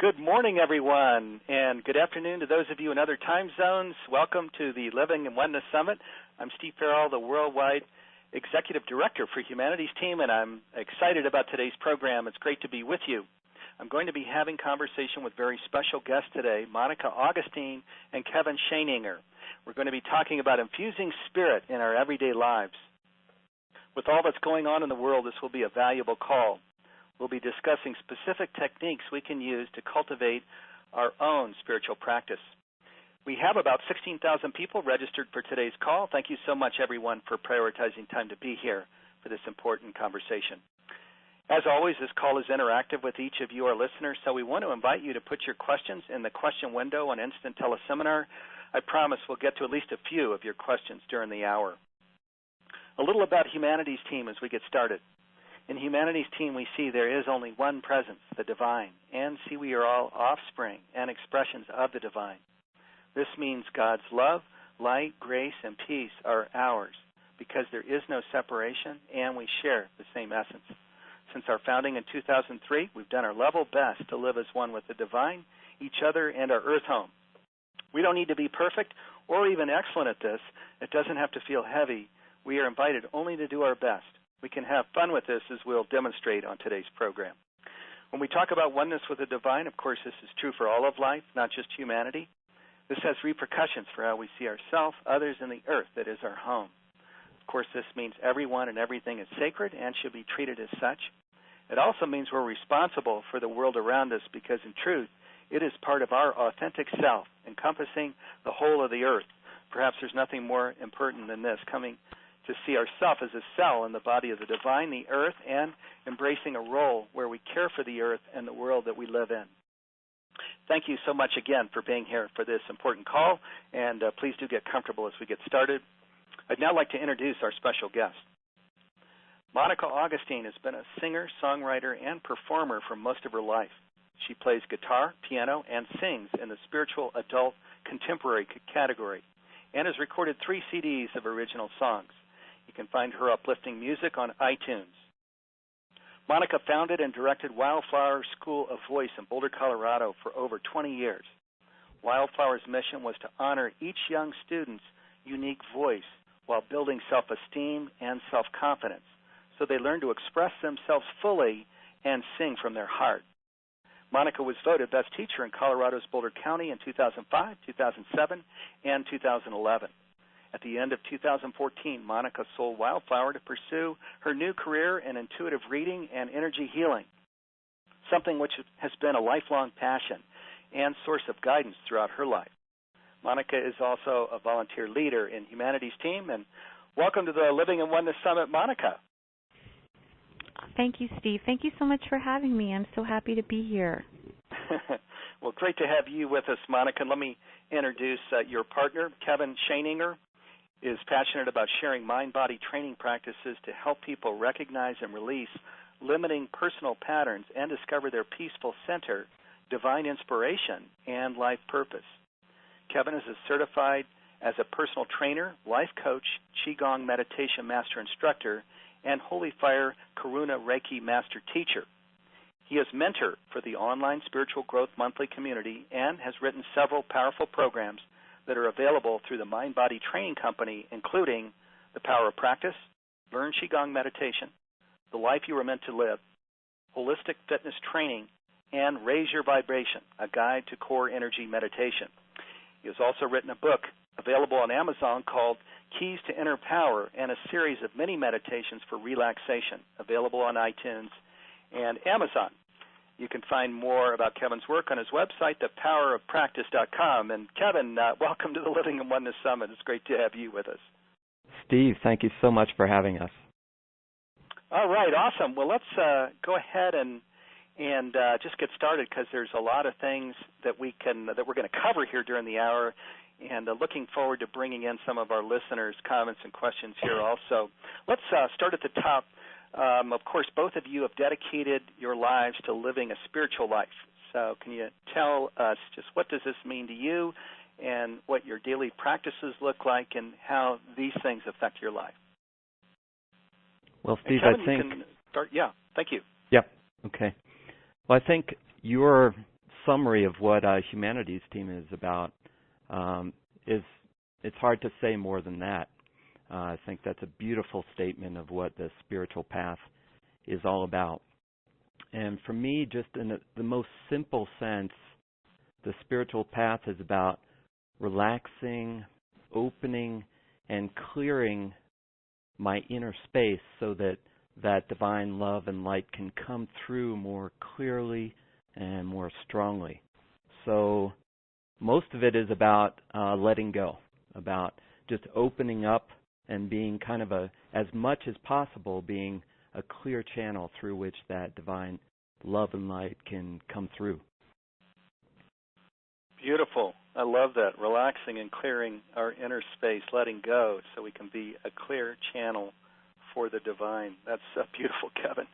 Good morning, everyone, and good afternoon to those of you in other time zones. Welcome to the Living in Oneness Summit. I'm Steve Farrell, the Worldwide Executive Director for Humanities Team, and I'm excited about today's program. It's great to be with you. I'm going to be having conversation with very special guests today, Monica Augustine and Kevin Schoeninger. We're going to be talking about infusing spirit in our everyday lives. With all that's going on in the world, this will be a valuable call. We'll be discussing specific techniques we can use to cultivate our own spiritual practice. We have about 16,000 people registered for today's call. Thank you so much, everyone, for prioritizing time to be here for this important conversation. As always, this call is interactive with each of you, our listeners, so we want to invite you to put your questions in the question window on Instant Teleseminar. I promise we'll get to at least a few of your questions during the hour. A little about Humanities Team as we get started. In Humanities Team, we see there is only one presence, the divine, and see we are all offspring and expressions of the divine. This means God's love, light, grace, and peace are ours because there is no separation and we share the same essence. Since our founding in 2003, we've done our level best to live as one with the divine, each other, and our earth home. We don't need to be perfect or even excellent at this. It doesn't have to feel heavy. We are invited only to do our best. We can have fun with this, as we'll demonstrate on today's program. When we talk about oneness with the divine, of course, this is true for all of life, not just humanity. This has repercussions for how we see ourselves, others, and the earth that is our home. Of course, this means everyone and everything is sacred and should be treated as such. It also means we're responsible for the world around us because, in truth, it is part of our authentic self, encompassing the whole of the earth. Perhaps there's nothing more important than this, coming to see ourselves as a cell in the body of the divine, the earth, and embracing a role where we care for the earth and the world that we live in. Thank you so much again for being here for this important call, and please do get comfortable as we get started. I'd now like to introduce our special guest. Monica Augustine has been a singer, songwriter, and performer for most of her life. She plays guitar, piano, and sings in the spiritual adult contemporary category and has recorded 3 CDs of original songs. You can find her uplifting music on iTunes. Monica founded and directed Wildflower School of Voice in Boulder, Colorado for over 20 years. Wildflower's mission was to honor each young student's unique voice while building self-esteem and self-confidence so they learn to express themselves fully and sing from their heart. Monica was voted Best Teacher in Colorado's Boulder County in 2005, 2007, and 2011. At the end of 2014, Monica sold Wildflower to pursue her new career in intuitive reading and energy healing, something which has been a lifelong passion and source of guidance throughout her life. Monica is also a volunteer leader in Humanities Team, and welcome to the Living in Oneness Summit, Monica. Thank you, Steve. Thank you so much for having me. I'm so happy to be here. Well, great to have you with us, Monica. Let me introduce your partner, Kevin Schoeninger. Is passionate about sharing mind-body training practices to help people recognize and release limiting personal patterns and discover their peaceful center, divine inspiration, and life purpose. Kevin is certified as a personal trainer, life coach, Qigong meditation master instructor, and Holy Fire Karuna Reiki master teacher. He is mentor for the online Spiritual Growth Monthly community and has written several powerful programs that are available through the Mind Body Training Company, including The Power of Practice, Learn Qigong Meditation, The Life You Were Meant to Live, Holistic Fitness Training, and Raise Your Vibration, a guide to core energy meditation. He has also written a book available on Amazon called Keys to Inner Power and a series of mini meditations for relaxation, available on iTunes and Amazon. You can find more about Kevin's work on his website, thepowerofpractice.com. And Kevin, welcome to the Living in Oneness Summit. It's great to have you with us. Steve, thank you so much for having us. All right, awesome. Well, let's go ahead and just get started because there's a lot of things that we're going to cover here during the hour, and looking forward to bringing in some of our listeners' comments and questions here also. Let's start at the top. Of course, both of you have dedicated your lives to living a spiritual life. So can you tell us just what does this mean to you and what your daily practices look like and how these things affect your life? Well, Steve, Kevin, I think... you can start. Yeah, thank you. Yep, okay. Well, I think your summary of what a humanities team is about, it's hard to say more than that. I think that's a beautiful statement of what the spiritual path is all about. And for me, just in the most simple sense, the spiritual path is about relaxing, opening, and clearing my inner space so that that divine love and light can come through more clearly and more strongly. So most of it is about letting go, about just opening up and being kind of as much as possible, being a clear channel through which that divine love and light can come through. Beautiful. I love that. Relaxing and clearing our inner space, letting go so we can be a clear channel for the divine. That's beautiful, Kevin.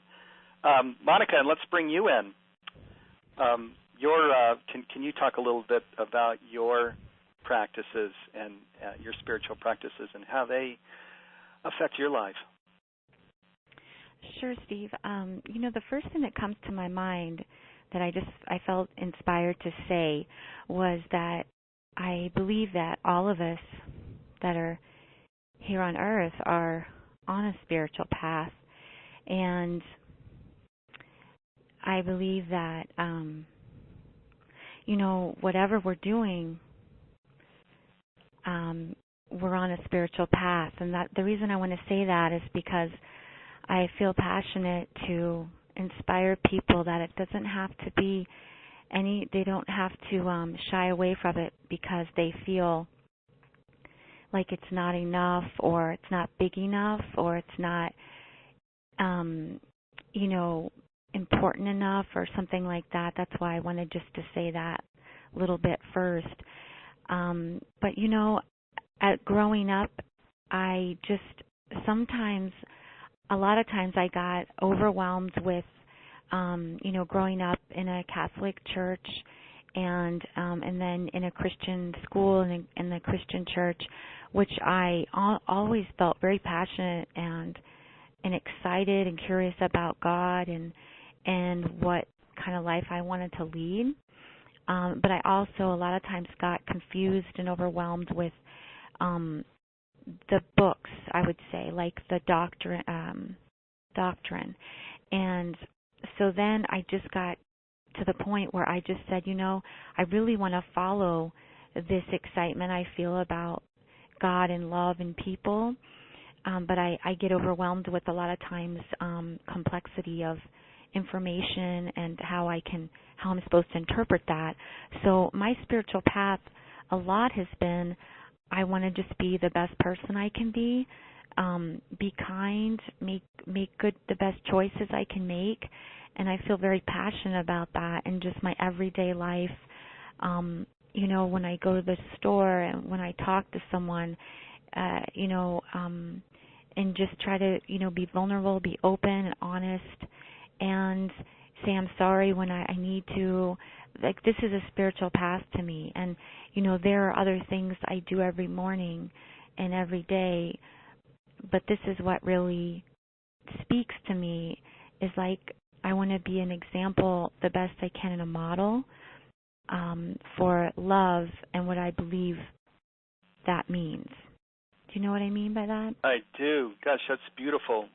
Monica, and let's bring you in. Can you talk a little bit about your practices and your spiritual practices and how they affect your life? Sure, Steve. The first thing that comes to my mind that I felt inspired to say was that I believe that all of us that are here on earth are on a spiritual path, and I believe that whatever we're doing, we're on a spiritual path. And that the reason I want to say that is because I feel passionate to inspire people that it doesn't have to be they don't have to shy away from it because they feel like it's not enough or it's not big enough or it's not, important enough or something like that. That's why I wanted just to say that a little bit first. But, growing up, I just a lot of times I got overwhelmed with, growing up in a Catholic church and then in a Christian school and in the Christian church, which I always felt very passionate and excited and curious about God and what kind of life I wanted to lead. But I also a lot of times got confused and overwhelmed with the books, I would say, like the doctrine. And so then I just got to the point where I just said, I really want to follow this excitement I feel about God and love and people. But I get overwhelmed with a lot of times complexity of information and how I'm supposed to interpret that. So my spiritual path a lot has been I want to just be the best person I can be kind, make the best choices I can make, and I feel very passionate about that in just my everyday life. When I go to the store and when I talk to someone, and just try to, be vulnerable, be open and honest, and say I'm sorry when I need to. Like, this is a spiritual path to me. And, there are other things I do every morning and every day, but this is what really speaks to me, is like I want to be an example the best I can and a model for love and what I believe that means. Do you know what I mean by that? I do. Gosh, that's beautiful.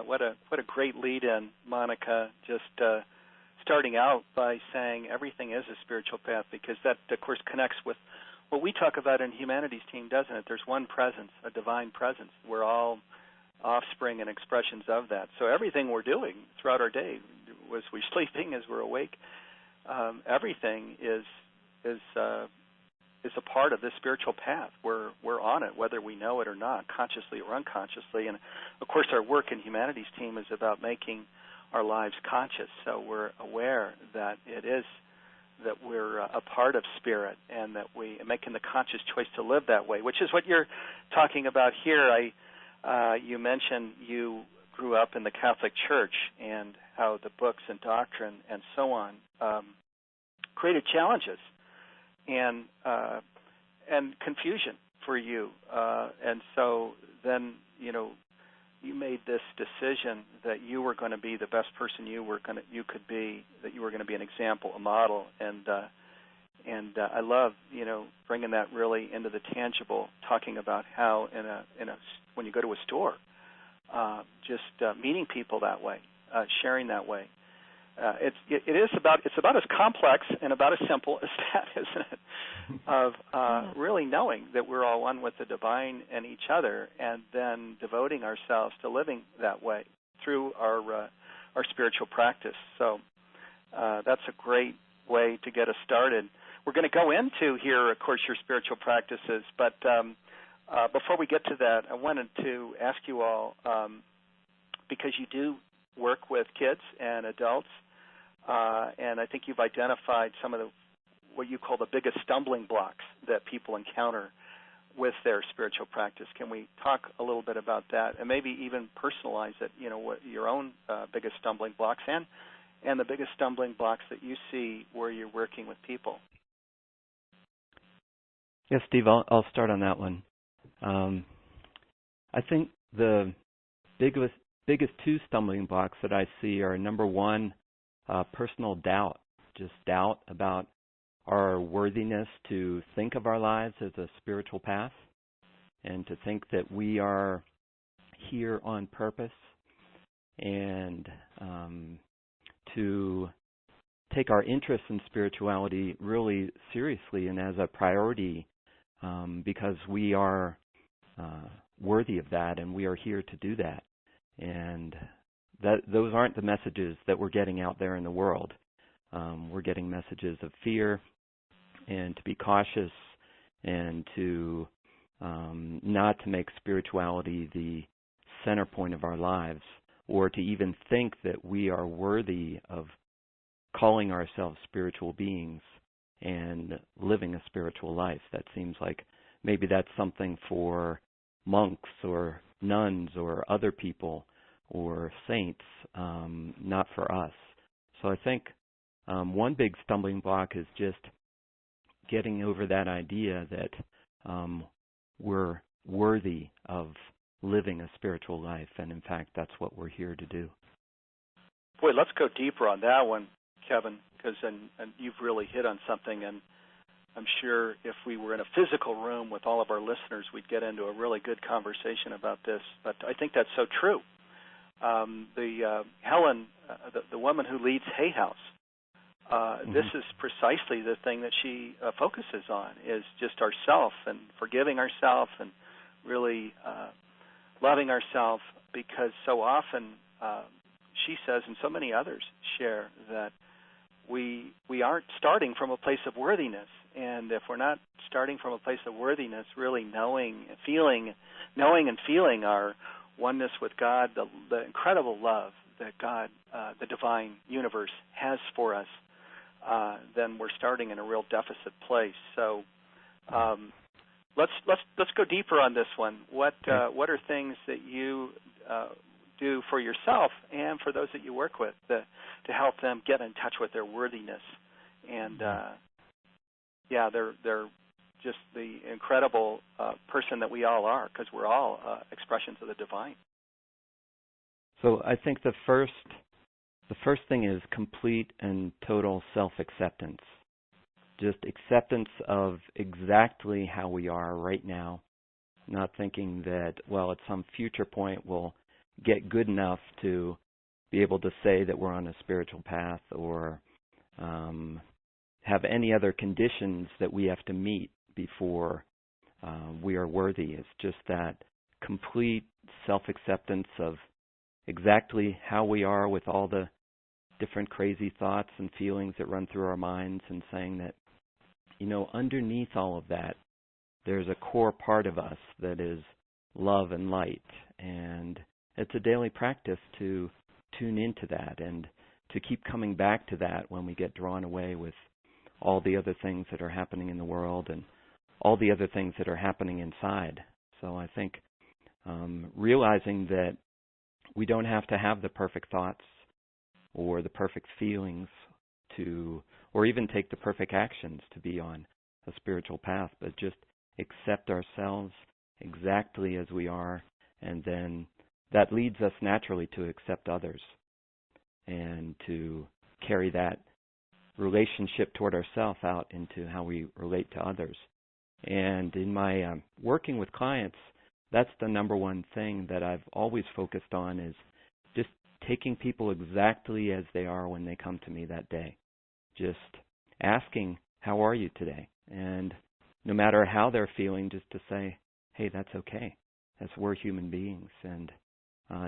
What a great lead-in, Monica, just starting out by saying everything is a spiritual path, because that, of course, connects with what we talk about in Humanities Team, doesn't it? There's one presence, a divine presence. We're all offspring and expressions of that. So everything we're doing throughout our day, as we're sleeping, as we're awake, everything is a part of this spiritual path. We're on it, whether we know it or not, consciously or unconsciously. And, of course, our work in Humanities Team is about making our lives conscious, so we're aware that that we're a part of spirit and that we're making the conscious choice to live that way, which is what you're talking about here. You mentioned you grew up in the Catholic Church and how the books and doctrine and so on created challenges and confusion for you. And so then, you made this decision that you were going to be the best person you could be, that you were going to be an example, a model, and I love bringing that really into the tangible, talking about how when you go to a store, just meeting people that way, sharing that way. It's about as complex and about as simple as that, isn't it? Of really knowing that we're all one with the divine and each other, and then devoting ourselves to living that way through our spiritual practice. So that's a great way to get us started. We're going to go into here, of course, your spiritual practices, but before we get to that, I wanted to ask you all, because you do work with kids and adults, and I think you've identified some of what you call the biggest stumbling blocks that people encounter with their spiritual practice. Can we talk a little bit about that, and maybe even personalize it? What your own biggest stumbling blocks and the biggest stumbling blocks that you see where you're working with people. Yes, Steve, I'll start on that one. I think the biggest two stumbling blocks that I see are, number one, personal doubt, just doubt about our worthiness to think of our lives as a spiritual path, and to think that we are here on purpose, and to take our interest in spirituality really seriously and as a priority, because we are worthy of that, and we are here to do that. And those aren't the messages that we're getting out there in the world. We're getting messages of fear, and to be cautious, and to not to make spirituality the center point of our lives, or to even think that we are worthy of calling ourselves spiritual beings and living a spiritual life. That seems like maybe that's something for monks or nuns or other people or saints, not for us. So I think one big stumbling block is just getting over that idea that we're worthy of living a spiritual life, and in fact, that's what we're here to do. Boy, let's go deeper on that one, Kevin, because and you've really hit on something, and I'm sure if we were in a physical room with all of our listeners, we'd get into a really good conversation about this. But I think that's so true. Helen, the woman who leads Hay House, this is precisely the thing that she focuses on, is just ourself and forgiving ourselves and really loving ourselves, because so often she says, and so many others share, that we aren't starting from a place of worthiness. And if we're not starting from a place of worthiness, really knowing and feeling our oneness with God, the incredible love that God, the divine universe, has for us, then we're starting in a real deficit place. So let's go deeper on this one. What are things that you do for yourself and for those that you work with to help them get in touch with their worthiness? And they're just the incredible person that we all are, because we're all expressions of the divine. So I think the first thing is complete and total self-acceptance. Just acceptance of exactly how we are right now, not thinking that, well, at some future point we'll get good enough to be able to say that we're on a spiritual path, or have any other conditions that we have to meet before we are worthy. It's just that complete self-acceptance of exactly how we are, with all the different crazy thoughts and feelings that run through our minds, and saying that, underneath all of that, there's a core part of us that is love and light. And it's a daily practice to tune into that and to keep coming back to that when we get drawn away with all the other things that are happening in the world and all the other things that are happening inside. So I think realizing that we don't have to have the perfect thoughts or the perfect feelings or even take the perfect actions to be on a spiritual path, but just accept ourselves exactly as we are, and then that leads us naturally to accept others and to carry that relationship toward ourselves out into how we relate to others. And in my working with clients, that's the number one thing that I've always focused on, is just taking people exactly as they are when they come to me that day. Just asking, how are you today? And no matter how they're feeling, just to say, hey, that's okay. As we're human beings. And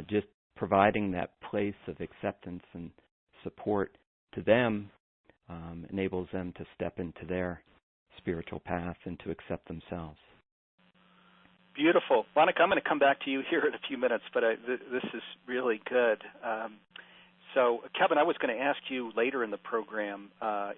just providing that place of acceptance and support to them enables them to step into their spiritual path and to accept themselves. Beautiful. Monica, I'm going to come back to you here in a few minutes, but this is really good. So, Kevin, I was going to ask you later in the program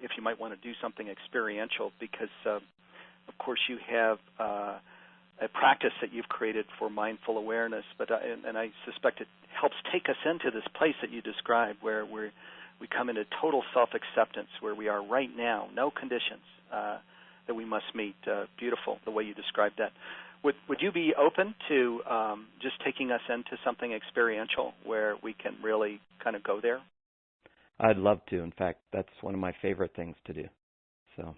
if you might want to do something experiential, because, of course, you have a practice that you've created for mindful awareness, but and I suspect it helps take us into this place that you described, where we come into total self-acceptance, where we are right now, no conditions that we must meet. Beautiful, the way you described that. Would you be open to just taking us into something experiential where we can really kind of go there? I'd love to. In fact, that's one of my favorite things to do. So,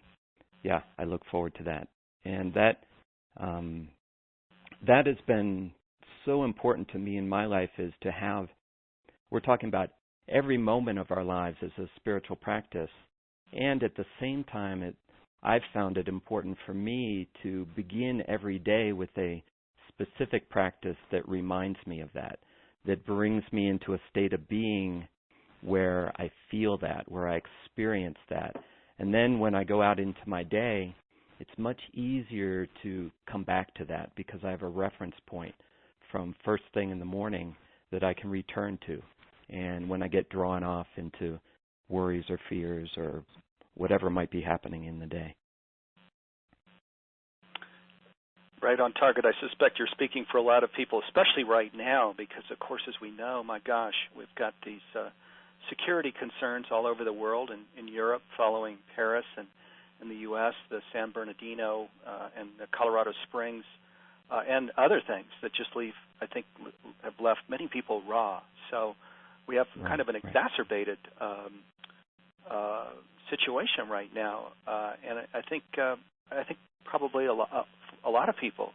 yeah, I look forward to that. And that has been so important to me in my life, is to have, we're talking about every moment of our lives as a spiritual practice, and at the same time, I've found it important for me to begin every day with a specific practice that reminds me of that brings me into a state of being where I feel that, where I experience that. And then when I go out into my day, it's much easier to come back to that, because I have a reference point from first thing in the morning that I can return to. And when I get drawn off into worries or fears or whatever might be happening in the day. Right on target. I suspect you're speaking for a lot of people, especially right now, because, of course, as we know, my gosh, we've got these security concerns all over the world, in Europe following Paris, and in the U.S., the San Bernardino and the Colorado Springs, and other things that just have left many people raw. So we have kind of an exacerbated situation right now, and I think probably a lot of people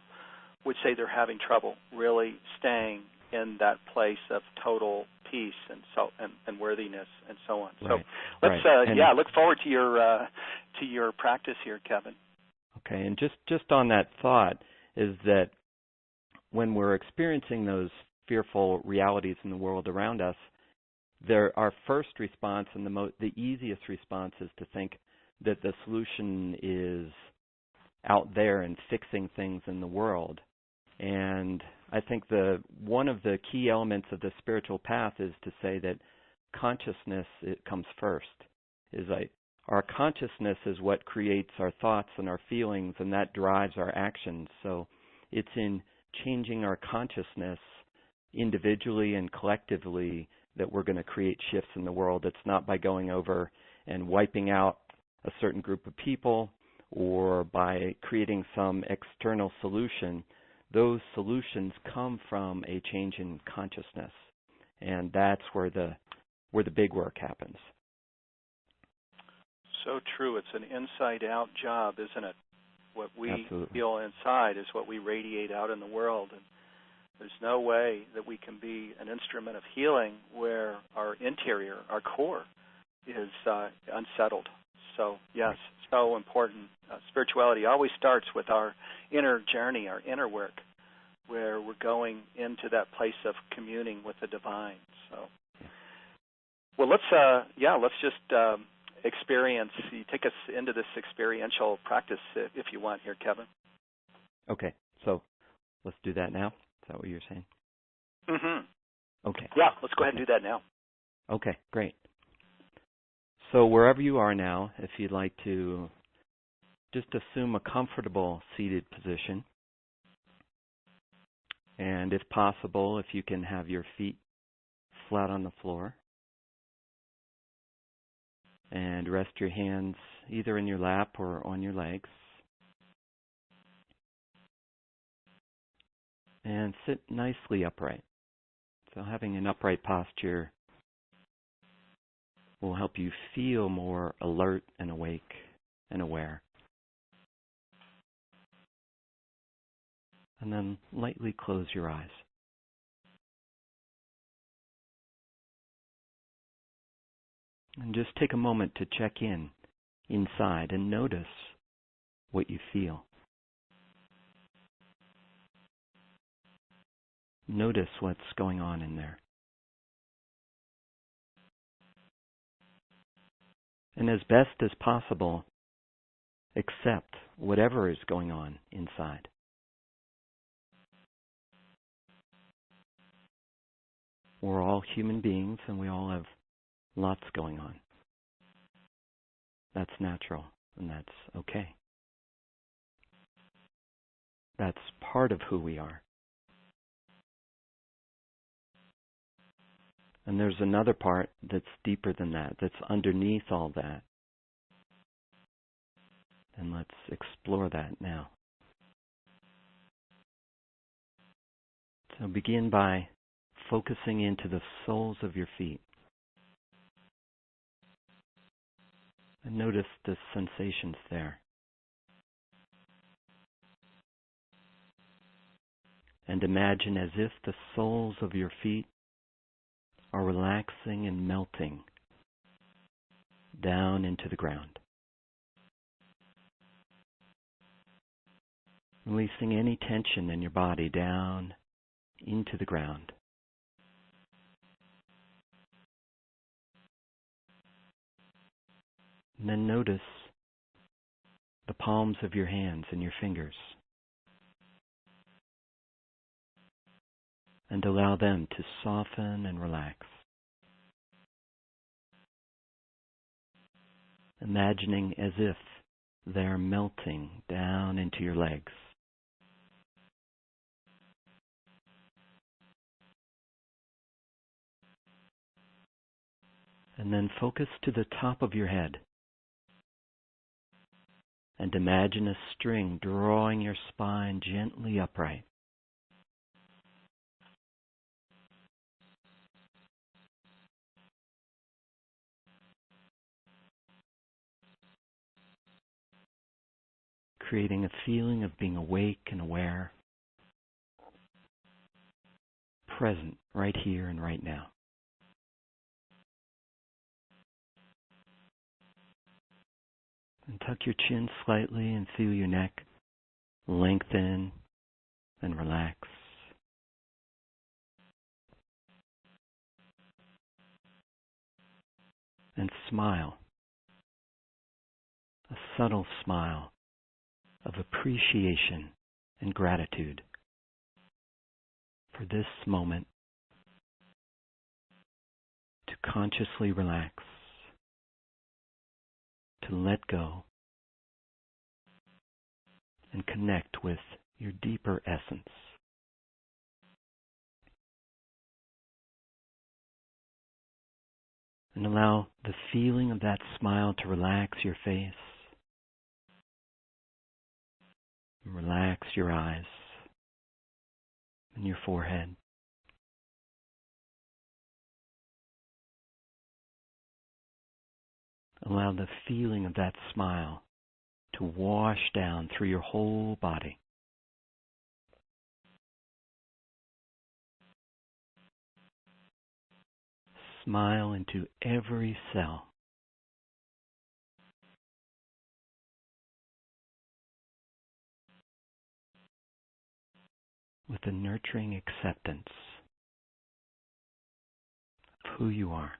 would say they're having trouble really staying in that place of total peace and worthiness and so on. So let's look forward to your practice here, Kevin. Okay, and just on that thought is that when we're experiencing those fearful realities in the world around us, our first response and the easiest response is to think that the solution is out there and fixing things in the world. And I think one of the key elements of the spiritual path is to say that consciousness, it comes first. Our consciousness is what creates our thoughts and our feelings, and that drives our actions. So it's in changing our consciousness individually and collectively that we're going to create shifts in the world. It's not by going over and wiping out a certain group of people or by creating some external solution. Those solutions come from a change in consciousness, and that's where the big work happens. So true. It's an inside-out job, isn't it? What we Absolutely. feel inside is what we radiate out in the world, and there's no way that we can be an instrument of healing where our interior, our core, is unsettled. So, yes, so important. Spirituality always starts with our inner journey, our inner work, where we're going into that place of communing with the divine. So, well, let's just experience. You take us into this experiential practice, if you want, here, Kevin. Okay, so let's do that now. Is that what you're saying? Mm-hmm. Okay. Yeah, let's go ahead and do that now. Okay, great. So wherever you are now, if you'd like to just assume a comfortable seated position, and if possible, if you can have your feet flat on the floor, and rest your hands either in your lap or on your legs, and sit nicely upright. So having an upright posture will help you feel more alert and awake and aware. And then lightly close your eyes. And just take a moment to check in inside and notice what you feel. Notice what's going on in there. And as best as possible, accept whatever is going on inside. We're all human beings and we all have lots going on. That's natural and that's okay. That's part of who we are. And there's another part that's deeper than that, that's underneath all that. And let's explore that now. So begin by focusing into the soles of your feet. And notice the sensations there. And imagine as if the soles of your feet are relaxing and melting down into the ground. Releasing any tension in your body down into the ground. And then notice the palms of your hands and your fingers. And allow them to soften and relax. Imagining as if they're melting down into your legs. And then focus to the top of your head. And imagine a string drawing your spine gently upright. Creating a feeling of being awake and aware, present right here and right now. And tuck your chin slightly and feel your neck lengthen and relax. And smile, a subtle smile of appreciation and gratitude for this moment to consciously relax, to let go, and connect with your deeper essence. And allow the feeling of that smile to relax your face, and relax your eyes and your forehead. Allow the feeling of that smile to wash down through your whole body. Smile into every cell. With a nurturing acceptance of who you are.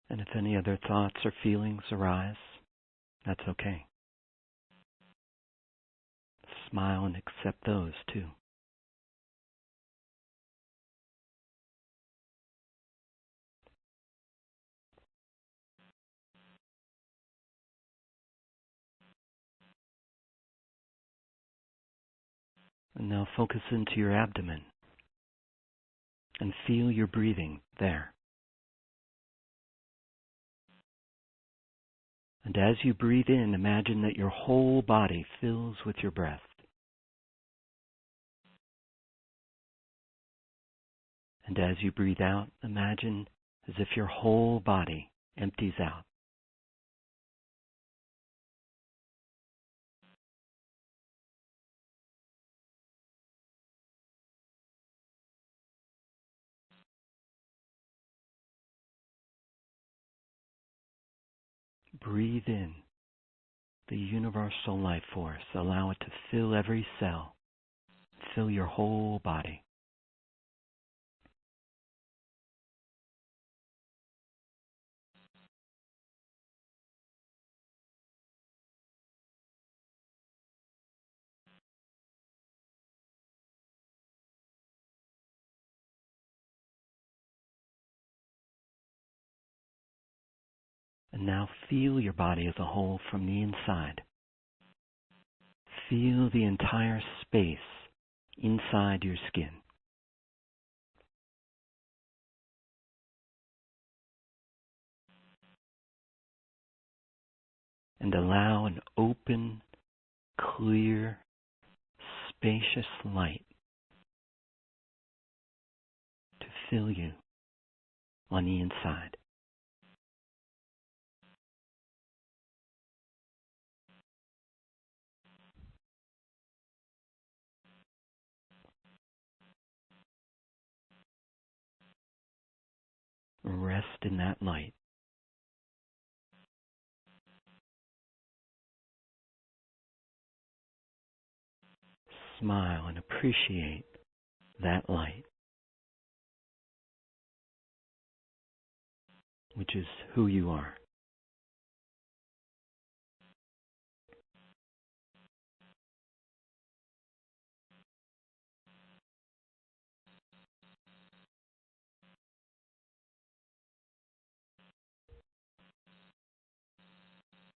And if any other thoughts or feelings arise, that's okay. Smile and accept those too. And now focus into your abdomen and feel your breathing there. And as you breathe in, imagine that your whole body fills with your breath. And as you breathe out, imagine as if your whole body empties out. Breathe in the universal life force. Allow it to fill every cell, fill your whole body. And now feel your body as a whole from the inside. Feel the entire space inside your skin. And allow an open, clear, spacious light to fill you on the inside. Rest in that light. Smile and appreciate that light, which is who you are.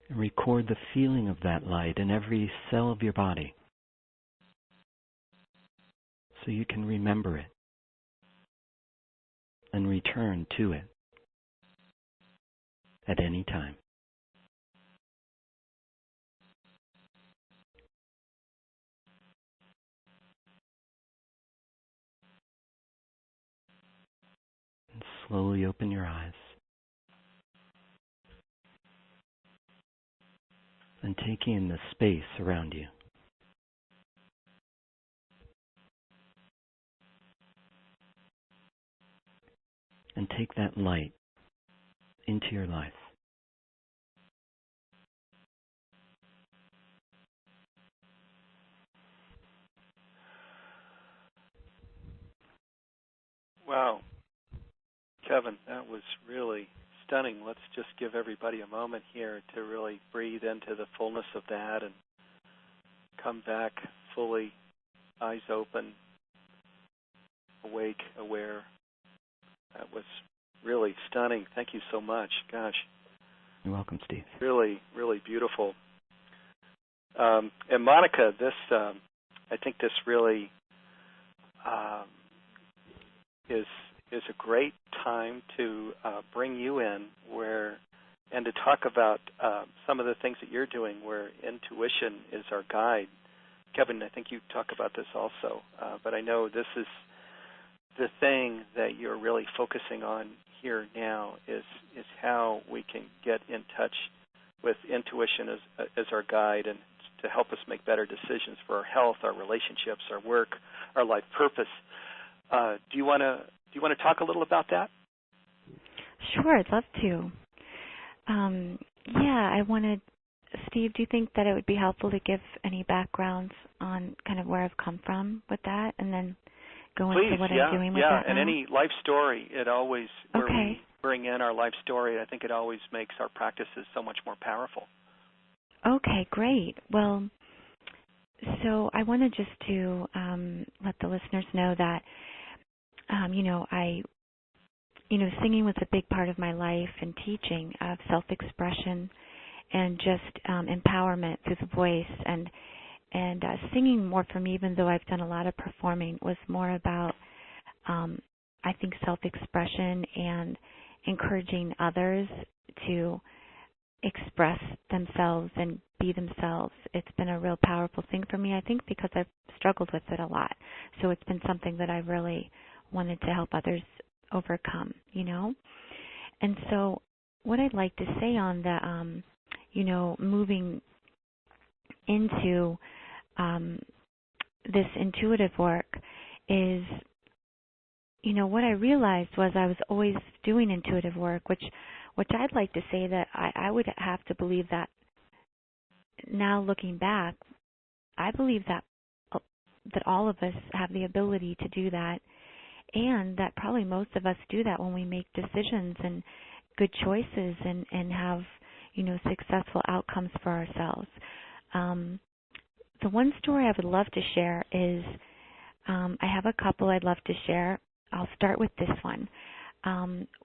And record the feeling of that light in every cell of your body so you can remember it and return to it at any time. And slowly open your eyes and take in the space around you. And take that light into your life. Wow. Kevin, that was really stunning. Let's just give everybody a moment here to really breathe into the fullness of that and come back fully, eyes open, awake, aware. That was really stunning. Thank you so much. Gosh. You're welcome, Steve. Really, really beautiful. And Monica, this I think this really is a great time to bring you in and to talk about some of the things that you're doing where intuition is our guide. Kevin, I think you talk about this also, but I know this is the thing that you're really focusing on here now is how we can get in touch with intuition as our guide and to help us make better decisions for our health, our relationships, our work, our life purpose. Do you want to talk a little about that? Sure, I'd love to. I wanted, Steve, do you think that it would be helpful to give any backgrounds on kind of where I've come from with that and then go into what I'm doing with that now? And any life story, it always, where Okay. we bring in our life story, I think it always makes our practices so much more powerful. Okay, great. Well, so I wanted just to let the listeners know that, singing was a big part of my life and teaching of self-expression and just empowerment through the voice. And singing more for me, even though I've done a lot of performing, was more about, I think, self-expression and encouraging others to express themselves and be themselves. It's been a real powerful thing for me, I think, because I've struggled with it a lot. So it's been something that I really wanted to help others overcome, you know. And so what I'd like to say on the, moving into this intuitive work is, what I realized was I was always doing intuitive work, which I'd like to say that I would have to believe that now looking back, I believe that all of us have the ability to do that, and that probably most of us do that when we make decisions and good choices and have, successful outcomes for ourselves. The one story I would love to share is, I have a couple I'd love to share. I'll start with this one.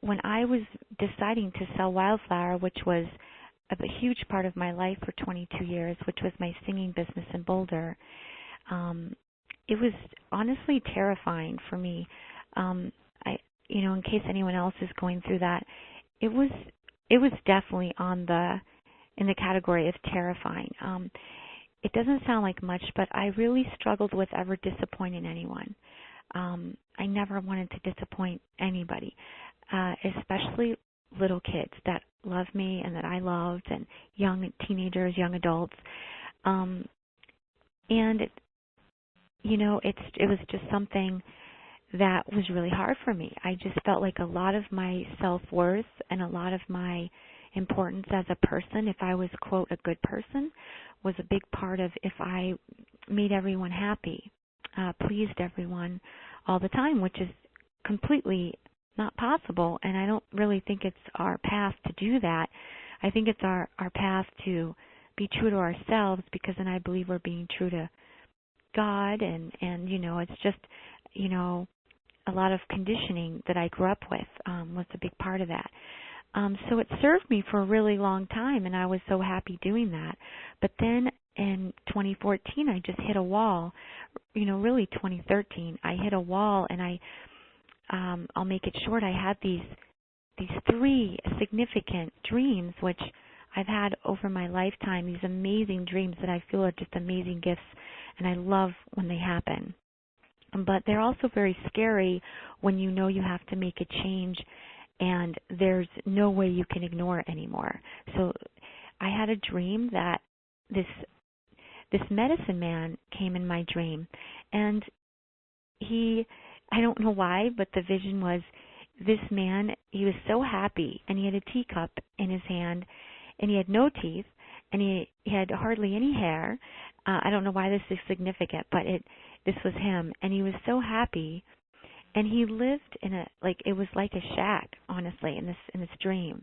When I was deciding to sell Wildflower, which was a huge part of my life for 22 years, which was my singing business in Boulder, it was honestly terrifying for me. In case anyone else is going through that, it was definitely in the category of terrifying. It doesn't sound like much, but I really struggled with ever disappointing anyone. I never wanted to disappoint anybody, especially little kids that love me and that I loved, and young teenagers, young adults. And it was just something that was really hard for me. I just felt like a lot of my self-worth and a lot of my importance as a person, if I was, quote, a good person, was a big part of if I made everyone happy, pleased everyone all the time, which is completely not possible. And I don't really think it's our path to do that. I think it's our path to be true to ourselves, because then I believe we're being true to God, and it's just, a lot of conditioning that I grew up with was a big part of that. So it served me for a really long time, and I was so happy doing that. But then in 2014, I just hit a wall. Really 2013, I hit a wall, and I'll make it short. I had these three significant dreams, which I've had over my lifetime, these amazing dreams that I feel are just amazing gifts, and I love when they happen. But they're also very scary when you know you have to make a change and there's no way you can ignore it anymore. So I had a dream that this medicine man came in my dream, and I don't know why, but the vision was this man, he was so happy, and he had a teacup in his hand, and he had no teeth, and he had hardly any hair. I don't know why this is significant, but this was him, and he was so happy, and he lived in it was like a shack, honestly, in this dream.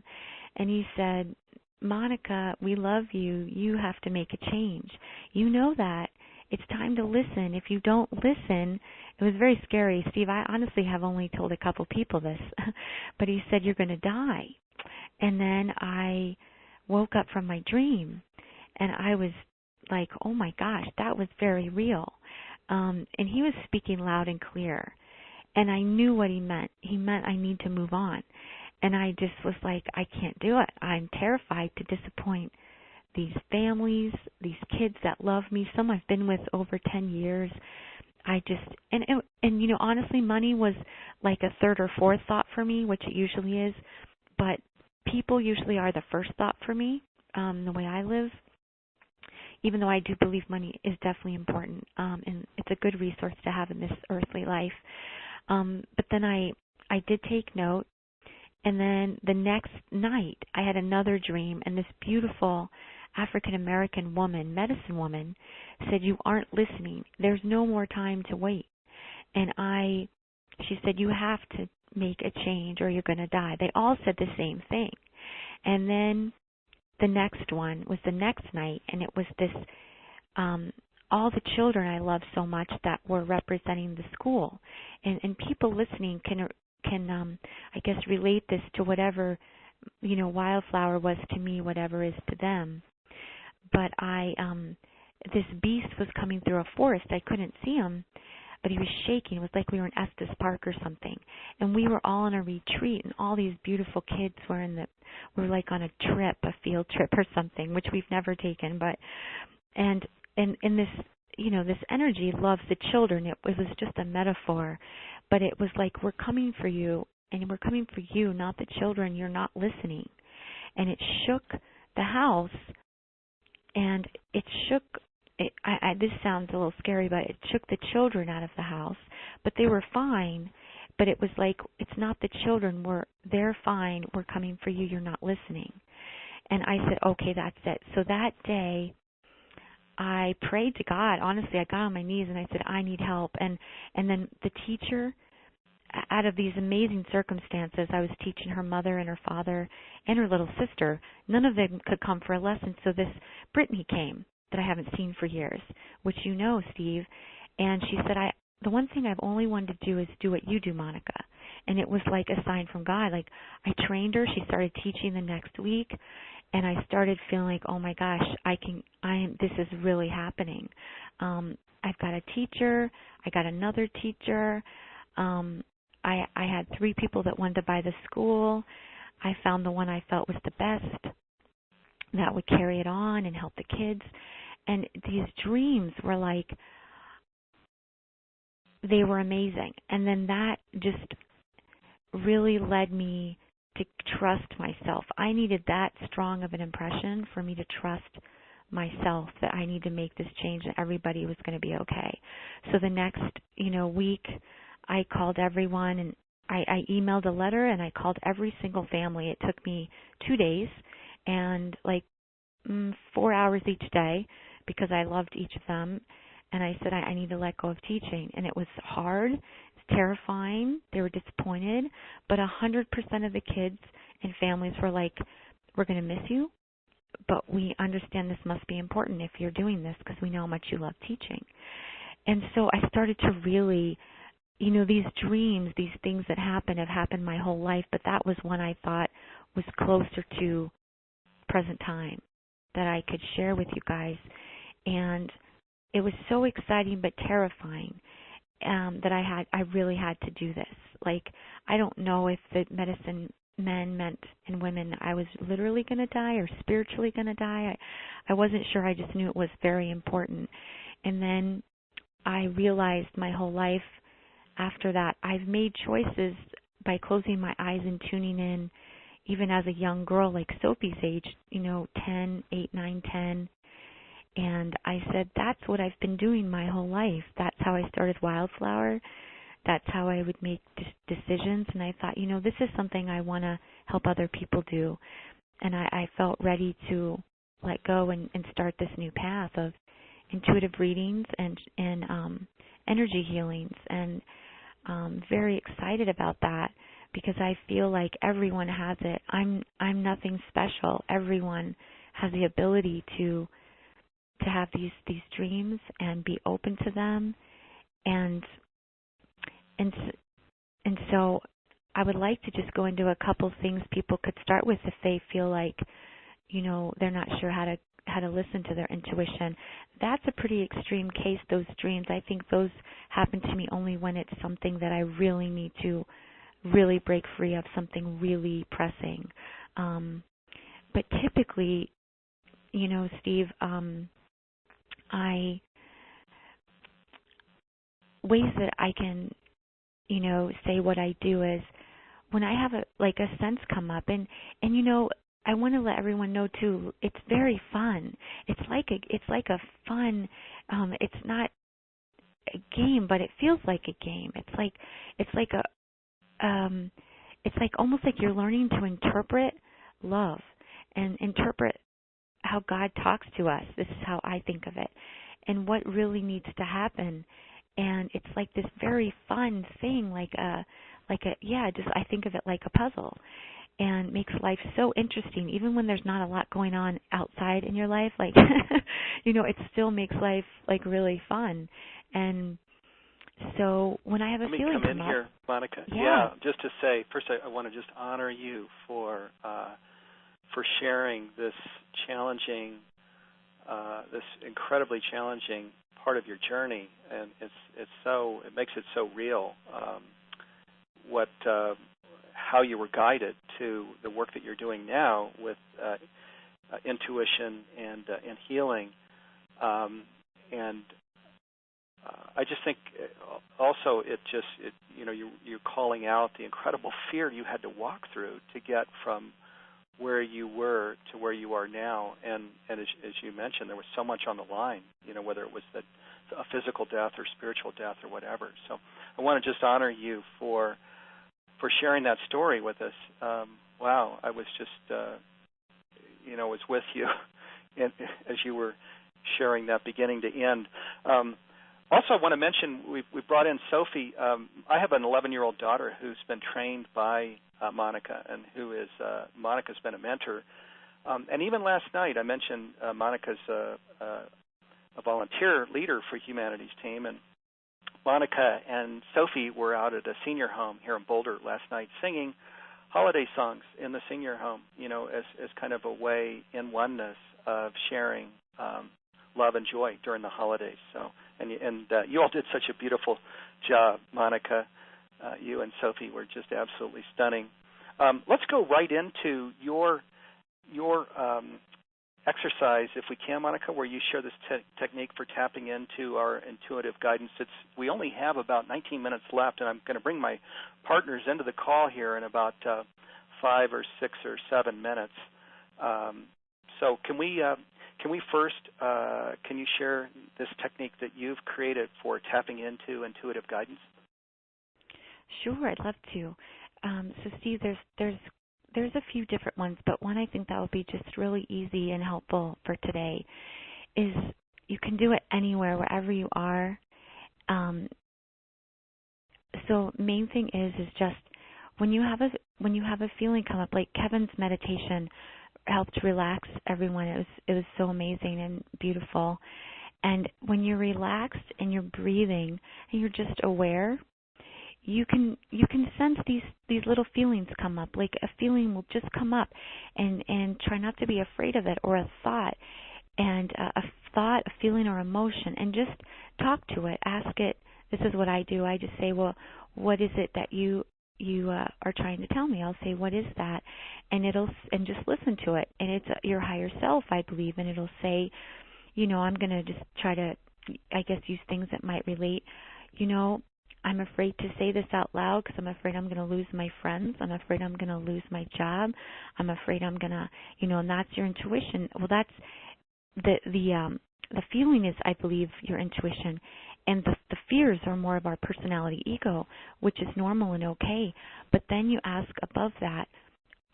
And he said, "Monica, we love you. You have to make a change. You know that. It's time to listen. If you don't listen," it was very scary. Steve, I honestly have only told a couple people this, but he said, "You're going to die." And then I woke up from my dream, and I was like, oh my gosh, that was very real. And he was speaking loud and clear, and I knew what he meant. He meant I need to move on. And I just was like, I can't do it. I'm terrified to disappoint these families, these kids that love me, some I've been with over 10 years. Honestly, money was like a third or fourth thought for me, which it usually is, but people usually are the first thought for me, the way I live, even though I do believe money is definitely important, and it's a good resource to have in this earthly life. But then I did take note, and then the next night I had another dream, and this beautiful African-American woman, medicine woman, said, "You aren't listening. There's no more time to wait." And she said, "You have to make a change or you're going to die." They all said the same thing. And then the next one was the next night, and it was this, all the children I love so much that were representing the school. And people listening can I guess, relate this to whatever, Wildflower was to me, whatever is to them. But this beast was coming through a forest. I couldn't see him, but he was shaking. It was like we were in Estes Park or something. And we were all on a retreat, and all these beautiful kids were like on a trip, a field trip or something, which we've never taken. But and this, this energy loves the children. It was just a metaphor, but it was like, we're coming for you, and we're coming for you, not the children. You're not listening. And it shook the house, and it shook. This sounds a little scary, but it shook the children out of the house. But they were fine. But it was like, it's not the children. They're fine. We're coming for you. You're not listening. And I said, okay, that's it. So that day, I prayed to God. Honestly, I got on my knees and I said, I need help. And then the teacher, out of these amazing circumstances, I was teaching her mother and her father and her little sister. None of them could come for a lesson. So this Brittany came, that I haven't seen for years, which you know, Steve. And she said, the one thing I've only wanted to do is do what you do, Monica. And it was like a sign from God. Like, I trained her. She started teaching the next week. And I started feeling like, oh my gosh, this is really happening. I've got a teacher. I got another teacher. I had 3 people that wanted to buy the school. I found the one I felt was the best, that would carry it on and help the kids. And these dreams were like, they were amazing. And then that just really led me to trust myself. I needed that strong of an impression for me to trust myself, that I need to make this change and everybody was going to be okay. So the next, week, I called everyone, and I emailed a letter, and I called every single family. It took me 2 days and 4 hours each day, because I loved each of them. And I said, I need to let go of teaching. And it was hard. It's terrifying. They were disappointed. But 100% of the kids and families were like, we're going to miss you, but we understand this must be important if you're doing this, because we know how much you love teaching. And so I started to really, these dreams, these things that happen have happened my whole life, but that was one I thought was closer to present time that I could share with you guys. And it was so exciting but terrifying that I really had to do this. Like, I don't know if the medicine men meant and women I was literally going to die or spiritually going to die. I wasn't sure. I just knew it was very important. And then I realized my whole life after that, I've made choices by closing my eyes and tuning in, even as a young girl, like Sophie's age, 10, 8, 9, 10. And I said, that's what I've been doing my whole life. That's how I started Wildflower. That's how I would make decisions. And I thought, this is something I want to help other people do. And I felt ready to let go and start this new path of intuitive readings and energy healings. And very excited about that, because I feel like everyone has it. I'm nothing special. Everyone has the ability to have these dreams and be open to them, and so I would like to just go into a couple things people could start with if they feel like they're not sure how to listen to their intuition. That's a pretty extreme case, those dreams. I think those happen to me only when it's something that I really need to really break free of, something really pressing. But typically, Steve, ways that I can, say what I do is when I have a sense come up, and I want to let everyone know too, it's very fun. It's like a fun. It's not a game, but it feels like a game. It's like almost like you're learning to interpret love and interpret how God talks to us. This is how I think of it, and what really needs to happen. And it's like this very fun thing, I think of it like a puzzle, and makes life so interesting, even when there's not a lot going on outside in your life. Like, it still makes life like really fun. And so when I have a feeling come in here, Monica. Yeah. Just to say, first I want to just honor you for sharing this challenging this incredibly challenging part of your journey, and it makes it so real. How you were guided to the work that you're doing now with intuition and healing, and I just think also you're calling out the incredible fear you had to walk through to get from where you were to where you are now, and as you mentioned, there was so much on the line, whether it was a physical death or spiritual death or whatever. So I want to just honor you for sharing that story with us. Wow, I was just, was with you as you were sharing that beginning to end. Also, I want to mention we brought in Sophie. I have an 11-year-old daughter who's been trained by Monica, and Monica's been a mentor. And even last night, I mentioned Monica's a volunteer leader for Humanities Team, and Monica and Sophie were out at a senior home here in Boulder last night singing holiday songs in the senior home, as kind of a way in oneness of sharing love and joy during the holidays. So, and you all did such a beautiful job, Monica. You and Sophie were just absolutely stunning. Let's go right into your exercise, if we can, Monica, where you share this technique for tapping into our intuitive guidance. We only have about 19 minutes left, and I'm going to bring my partners into the call here in about 5 or 6 or 7 minutes. So can we first, can you share this technique that you've created for tapping into intuitive guidance? Sure, I'd love to. So, Steve, there's a few different ones, but one I think that will be just really easy and helpful for today is you can do it anywhere, wherever you are. So main thing is just when you have a feeling come up, like Kevin's meditation helped relax everyone. It was so amazing and beautiful. And when you're relaxed and you're breathing and you're just aware, you can sense these little feelings come up. Like a feeling will just come up, and try not to be afraid of it, or a thought, and a feeling or emotion, and just talk to it. Ask it. This is what I do. I just say, well, what is it that you are trying to tell me? I'll say, what is that? And just listen to it. And it's your higher self, I believe, and it'll say, I'm going to just try to, I guess, use things that might relate. I'm afraid to say this out loud because I'm afraid I'm going to lose my friends. I'm afraid I'm going to lose my job. I'm afraid I'm going to, and that's your intuition. Well, that's the feeling is, I believe, your intuition. And the fears are more of our personality ego, which is normal and okay. But then you ask above that,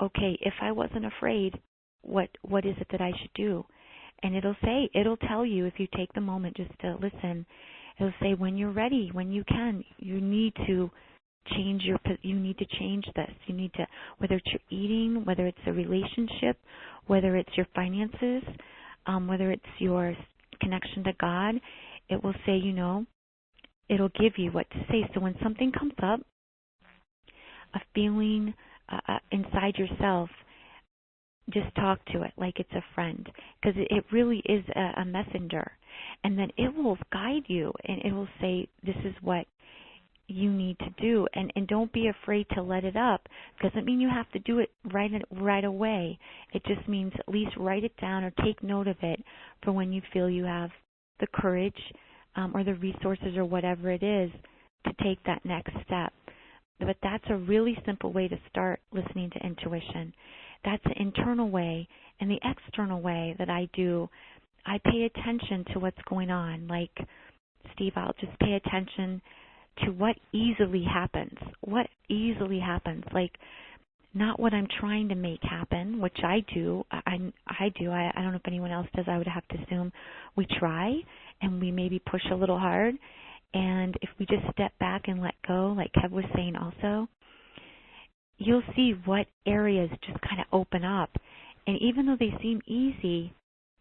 okay, if I wasn't afraid, what is it that I should do? And it'll tell you, if you take the moment just to listen, it'll say, when you're ready, when you can, you need to change this. You need to, whether it's your eating, whether it's a relationship, whether it's your finances, whether it's your connection to God, it will say, it'll give you what to say. So when something comes up, a feeling inside yourself, just talk to it like it's a friend, because it really is a messenger. And then it will guide you, and it will say, this is what you need to do. And don't be afraid to let it up. Doesn't mean you have to do it right away. It just means at least write it down or take note of it for when you feel you have the courage or the resources or whatever it is to take that next step. But that's a really simple way to start listening to intuition. That's an internal way. And the external way that I do, I pay attention to what's going on. Like, Steve, I'll just pay attention to what easily happens. What easily happens. Like, not what I'm trying to make happen, which I do. I do. I don't know if anyone else does. I would have to assume we try and we maybe push a little hard. And if we just step back and let go, like Kev was saying also, you'll see what areas just kind of open up. And even though they seem easy,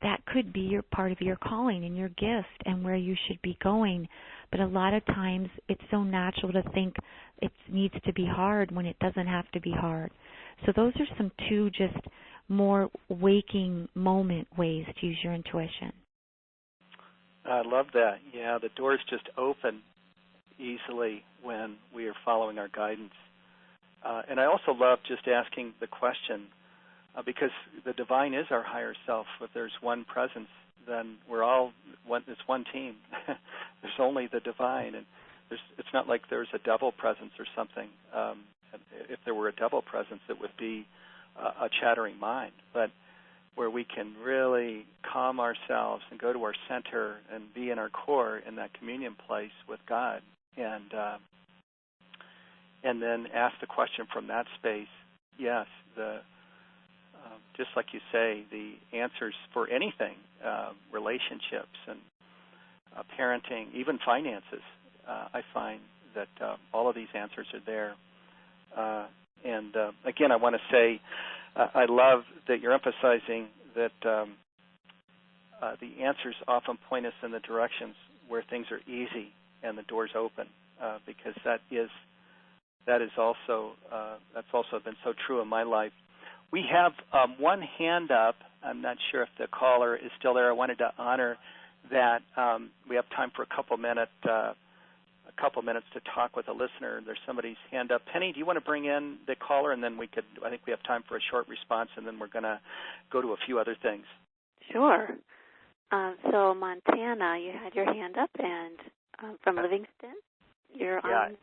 that could be your part of your calling and your gift and where you should be going. But a lot of times it's so natural to think it needs to be hard when it doesn't have to be hard. So those are some two just more waking moment ways to use your intuition. I love that. Yeah, the doors just open easily when we are following our guidance. And I also love just asking the question, because the divine is our higher self. If there's one presence, then we're all one. It's one team. There's only the divine, and it's not like there's a double presence or something. If there were a double presence, it would be a chattering mind. But where we can really calm ourselves and go to our center and be in our core in that communion place with God, and then ask the question from that space. Yes, just like you say, the answers for anything, relationships and parenting, even finances, I find that all of these answers are there. And again, I want to say I love that you're emphasizing that the answers often point us in the directions where things are easy and the doors open, because that's also been so true in my life. We have one hand up. I'm not sure if the caller is still there. I wanted to honor that. We have time for a couple minutes to talk with a listener. There's somebody's hand up. Penny, do you want to bring in the caller, and then I think we have time for a short response, and then we're going to go to a few other things. Sure. So Montana, you had your hand up, and from Livingston, you're on.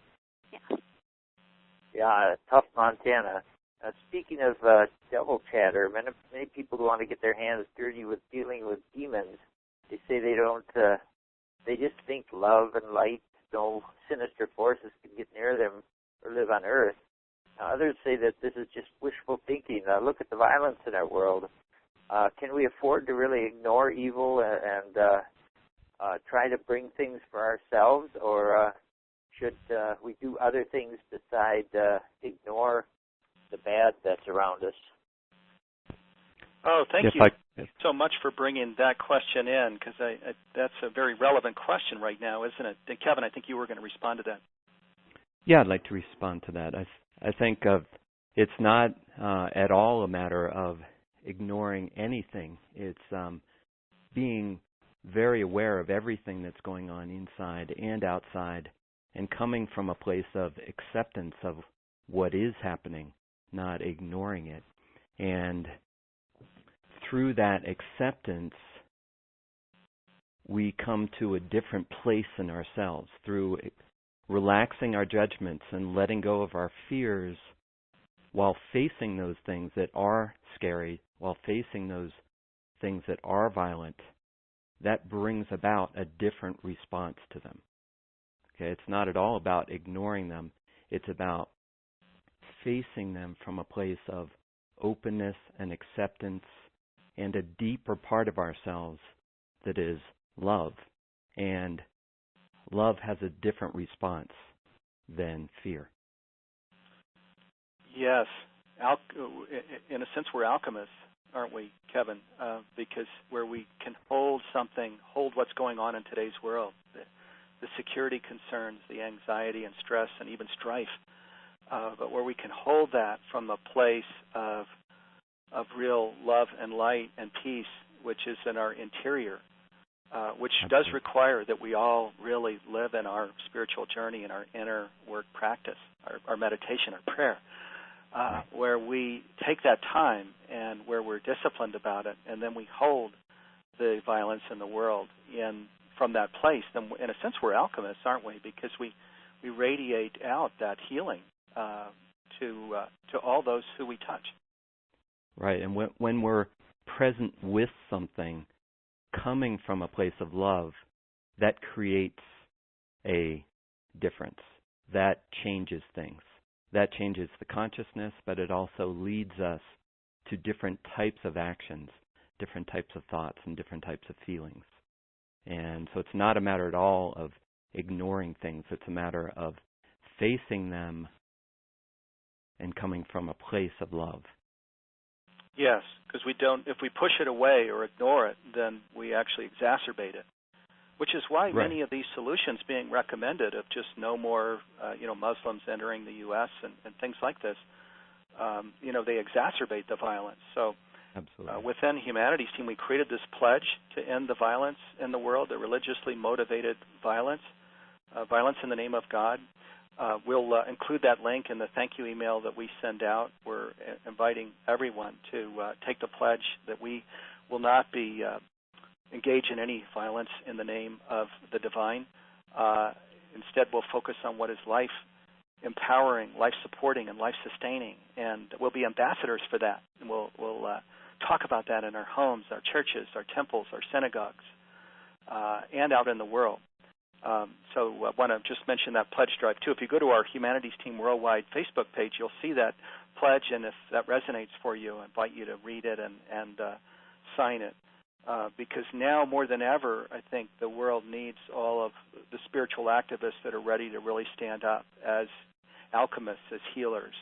Yeah, tough Montana. Speaking of devil chatter, many people who want to get their hands dirty with dealing with demons, they say they don't, they just think love and light, no sinister forces can get near them or live on Earth. Now, others say that this is just wishful thinking. Look at the violence in our world. Can we afford to really ignore evil and try to bring things for ourselves, or should we do other things besides ignore the bad that's around us? Oh, thank you so much for bringing that question in, because that's a very relevant question right now, isn't it? And Kevin, I think you were going to respond to that. Yeah, I'd like to respond to that. I think it's not at all a matter of ignoring anything. It's being very aware of everything that's going on inside and outside, and coming from a place of acceptance of what is happening, not ignoring it. And through that acceptance, we come to a different place in ourselves through relaxing our judgments and letting go of our fears while facing those things that are scary, while facing those things that are violent. That brings about a different response to them. Okay, it's not at all about ignoring them. It's about facing them from a place of openness and acceptance and a deeper part of ourselves that is love. And love has a different response than fear. Yes. In a sense, we're alchemists, aren't we, Kevin? Because where we can hold what's going on in today's world, the security concerns, the anxiety and stress and even strife, but where we can hold that from a place of real love and light and peace, which is in our interior, which does require that we all really live in our spiritual journey and our inner work practice, our meditation, our prayer, where we take that time and where we're disciplined about it, and then we hold the violence in the world. And from that place, then in a sense we're alchemists, aren't we? Because we radiate out that healing to all those who we touch. Right, and when we're present with something coming from a place of love, that creates a difference. That changes things. That changes the consciousness, but it also leads us to different types of actions, different types of thoughts, and different types of feelings. And so it's not a matter at all of ignoring things. It's a matter of facing them and coming from a place of love. Yes, because if we push it away or ignore it, then we actually exacerbate it, which is why many of these solutions being recommended of just no more, Muslims entering the U.S. and things like this, they exacerbate the violence. So Absolutely. Within Humanities Team, we created this pledge to end the violence in the world, the religiously motivated violence, violence in the name of God. We'll include that link in the thank you email that we send out. We're inviting everyone to take the pledge that we will not be engage in any violence in the name of the divine. Instead, we'll focus on what is life-empowering, life-supporting, and life-sustaining, and we'll be ambassadors for that. And we'll talk about that in our homes, our churches, our temples, our synagogues, and out in the world. So I want to just mention that pledge drive, too. If you go to our Humanities Team Worldwide Facebook page, you'll see that pledge, and if that resonates for you, I invite you to read it and sign it. Because now more than ever, I think the world needs all of the spiritual activists that are ready to really stand up as alchemists, as healers,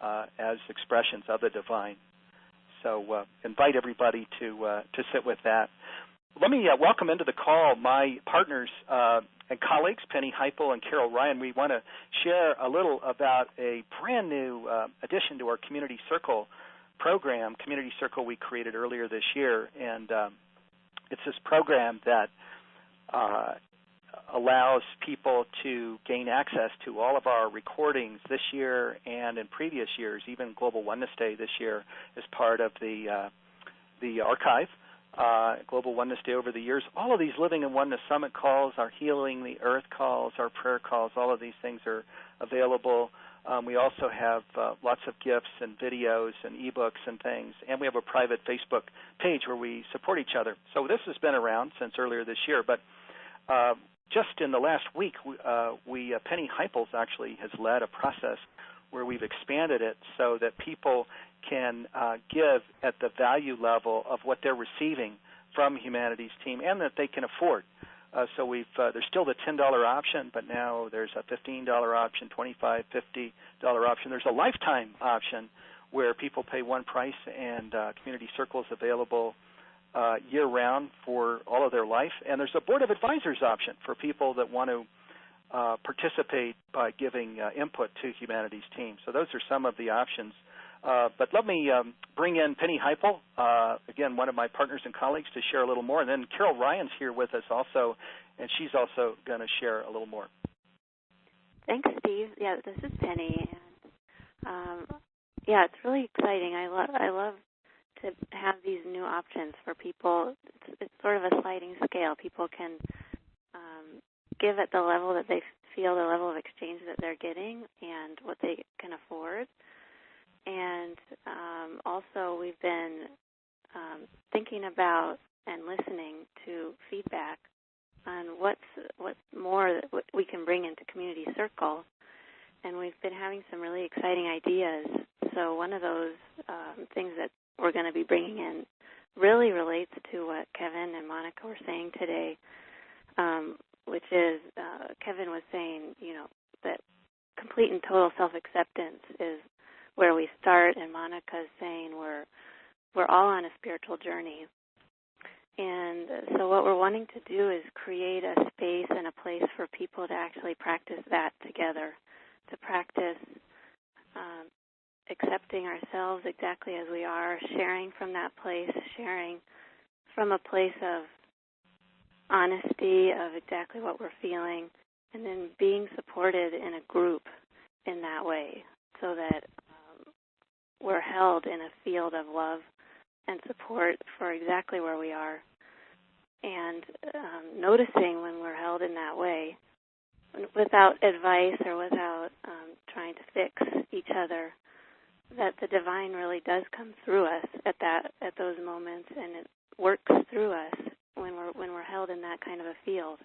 as expressions of the divine. So invite everybody to sit with that. Let me welcome into the call my partners and colleagues, Penny Heipel and Carol Ryan. We want to share a little about a brand new addition to our Community Circle program. Community Circle we created earlier this year, and it's this program that allows people to gain access to all of our recordings this year and in previous years, even Global Oneness Day this year as part of the archive. Global Oneness Day over the years. All of these Living in Oneness Summit calls, our Healing the Earth calls, our prayer calls, all of these things are available. We also have lots of gifts and videos and e-books and things, and we have a private Facebook page where we support each other. So this has been around since earlier this year, but just in the last week, Penny Heipels actually has led a process where we've expanded it so that people can give at the value level of what they're receiving from Humanities Team and that they can afford. So there's still the $10 option, but now there's a $15 option, $25, $50 option. There's a lifetime option where people pay one price and Community Circle is available year-round for all of their life. And there's a Board of Advisors option for people that want to participate by giving input to Humanities Team. So those are some of the options. But let me bring in Penny Heipel, again, one of my partners and colleagues, to share a little more. And then Carol Ryan's here with us also, and she's also going to share a little more. Thanks, Steve. Yeah, this is Penny. And, yeah, it's really exciting. I love to have these new options for people. It's sort of a sliding scale. People can give at the level that they feel, the level of exchange that they're getting and what they can afford. And also we've been thinking about and listening to feedback on what's more that we can bring into Community Circle. And we've been having some really exciting ideas. So one of those things that we're going to be bringing in really relates to what Kevin and Monica were saying today, which is Kevin was saying, that complete and total self-acceptance is where we start, and Monica's saying we're all on a spiritual journey. And so what we're wanting to do is create a space and a place for people to actually practice that together, to practice accepting ourselves exactly as we are, sharing from that place, sharing from a place of honesty of exactly what we're feeling, and then being supported in a group in that way so that we're held in a field of love and support for exactly where we are, and noticing when we're held in that way without advice or without trying to fix each other, that the divine really does come through us at those moments, and it works through us when we're held in that kind of a field.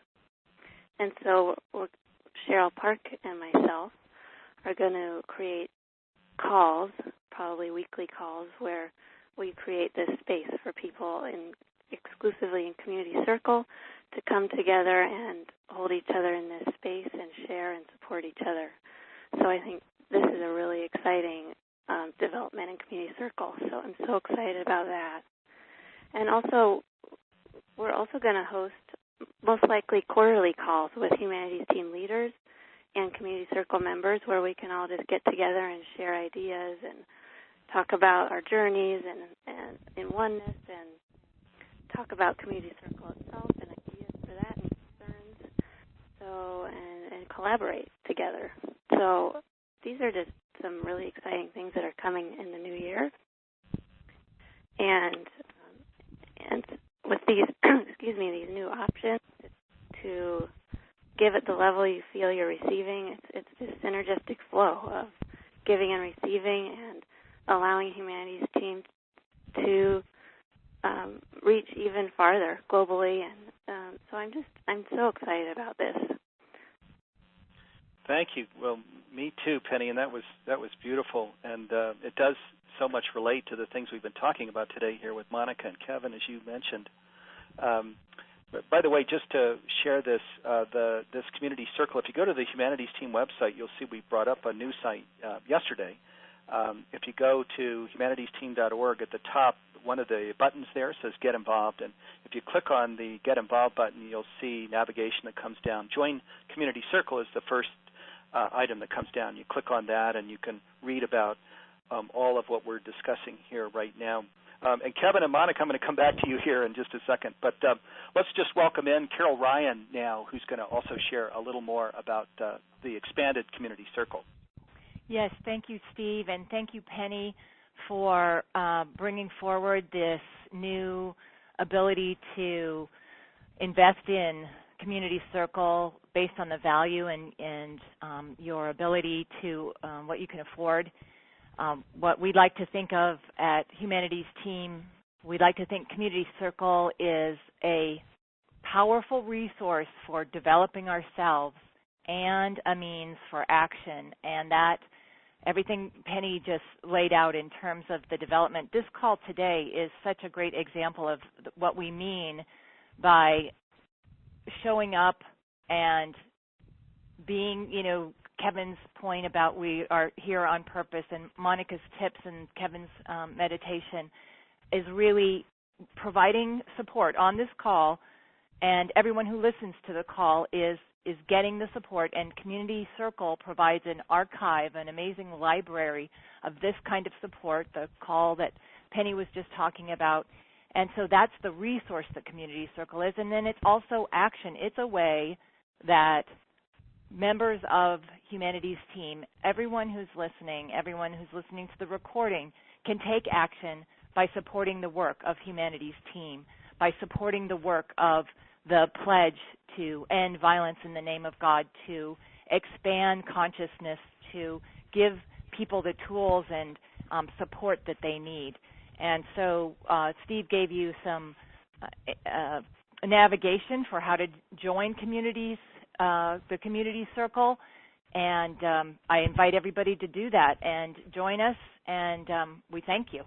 And so Cheryl Park and myself are going to create calls, probably weekly calls, where we create this space for people exclusively in Community Circle to come together and hold each other in this space and share and support each other. So I think this is a really exciting development in Community Circle. So I'm so excited about that. And also, we're also going to host most likely quarterly calls with Humanities Team leaders and Community Circle members where we can all just get together and share ideas and talk about our journeys and in oneness and talk about Community Circle itself and ideas for that and concerns. So and collaborate together. So these are just some really exciting things that are coming in the new year. And with these these new options to give at the level you feel you're receiving, it's this synergistic flow of giving and receiving and allowing humanities team to reach even farther globally. And so I'm so excited about this. Thank you. Well, me too, Penny, and that was beautiful, and it does so much relate to the things we've been talking about today here with Monica and Kevin, as you mentioned. But by the way, just to share this, this community circle, if you go to the Humanities Team website, you'll see we brought up a new site yesterday. If you go to humanitiesteam.org, at the top, one of the buttons there says Get Involved, and if you click on the Get Involved button, you'll see navigation that comes down. Join Community Circle is the first item that comes down. You click on that, and you can read about all of what we're discussing here right now. And Kevin and Monica, I'm going to come back to you here in just a second, but let's just welcome in Carol Ryan now, who's going to also share a little more about the expanded Community Circle. Yes, thank you, Steve, and thank you, Penny, for bringing forward this new ability to invest in Community Circle based on the value and your ability to what you can afford. What we'd like to think of at Humanities Team, we'd like to think Community Circle is a powerful resource for developing ourselves and a means for action, and that everything Penny just laid out in terms of the development. This call today is such a great example of what we mean by showing up and being, Kevin's point about we are here on purpose, and Monica's tips and Kevin's meditation is really providing support on this call, and everyone who listens to the call is getting the support, and Community Circle provides an archive, an amazing library of this kind of support, the call that Penny was just talking about. And so that's the resource that Community Circle is. And then it's also action. It's a way that members of Humanities Team, everyone who's listening to the recording, can take action by supporting the work of Humanities Team, by supporting the work of the pledge to end violence in the name of God, to expand consciousness, to give people the tools and support that they need. And so Steve gave you some navigation for how to join the Community Circle, and I invite everybody to do that and join us, and we thank you.